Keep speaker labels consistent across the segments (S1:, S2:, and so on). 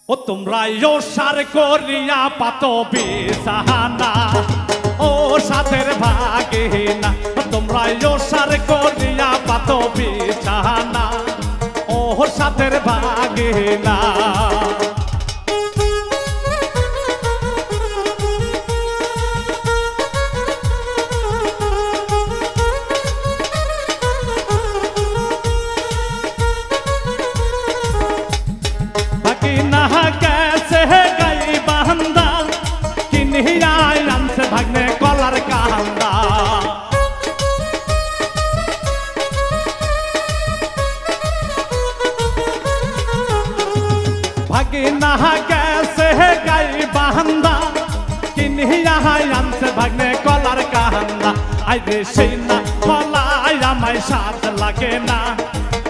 S1: ও তোমরা সার করিয়া পাতো বিছানা ও সাথের ভাগে না তোমরা সার করিয়া পাতো বিছানা ও সাথের ভাগে না ভাগ্নে কলার কান্দা ভাগি না গেছে গাই বান্দা কিনিয়া আনছে ভাগ্নে কলার কান্দা আইরে সেই না কলাই আমায় স্বাদ লাগে না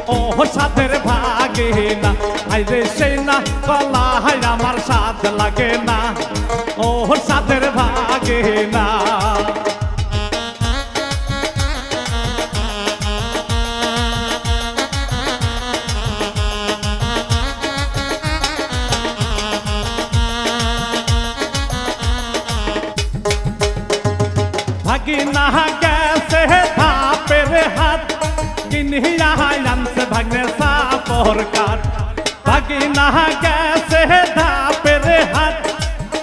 S1: ও সাথের ভাগে না আইরে সেই না কলাই আমার স্বাদ লাগে না ও সাথের ভাগে না ভাগি না গেছে ধাপের হাত কিনিয়া আনছে ভাগ্নে সাপর কাঠ ভাগি না গেছে ধাপের হাত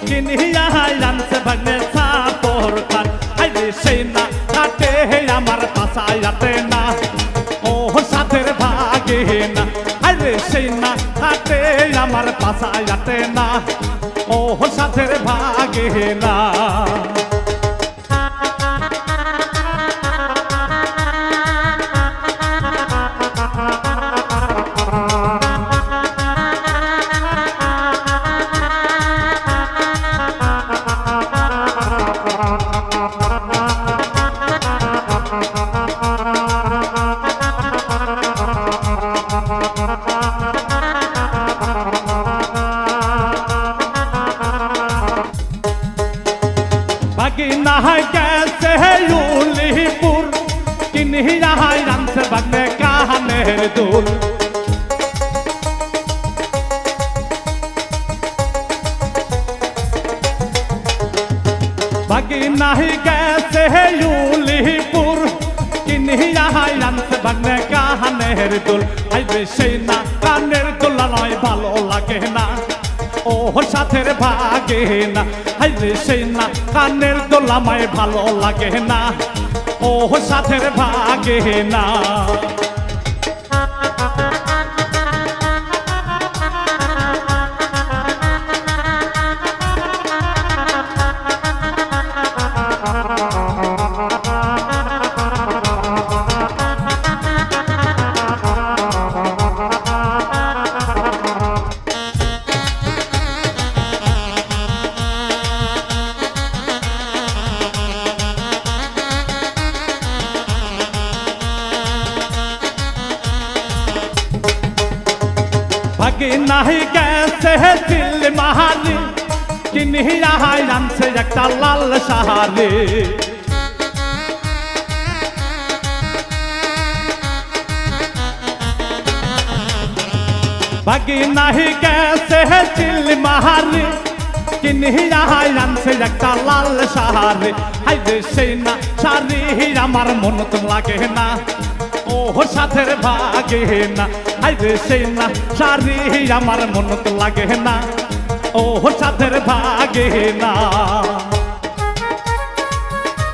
S1: কিনিয়া আনছে ভাগ্নে সাপর কাঠ আইরে সেই না কাটে আমার পাশায়াতে না ও সাথের ভাগে না আইরে সেই না কাটে আমার পাশায়াতে না ও সাথের ভাগে না ভাগি না গেছে উলিপুর কিনিয়া আনছে ভাগ্নে কানের দুল ভাগি না গেছে উলিপুর কিনিয়া আনছে ভাগ্নে কানের দুল আইবে সেই না কানের দুল নয় ভালো লাগে না ও সাথের ভাগে না আইরে সেই না কানের দোলামায় ভালো লাগে না ও সাথের ভাগে না ভাগি নাহি গেছে দিল মাহারি কিনিয়া আনছে একটা লাল সাহারি ভাগি নাহি গেছে দিল মাহারি কিনিয়া আনছে একটা লাল সাহারি আইরে সেই না সারি আমার মন তো লাগে না ও সাথের ভাগে না আইরে সেই না সারি আমার মন তো লাগে না ও সাথের ভাগে না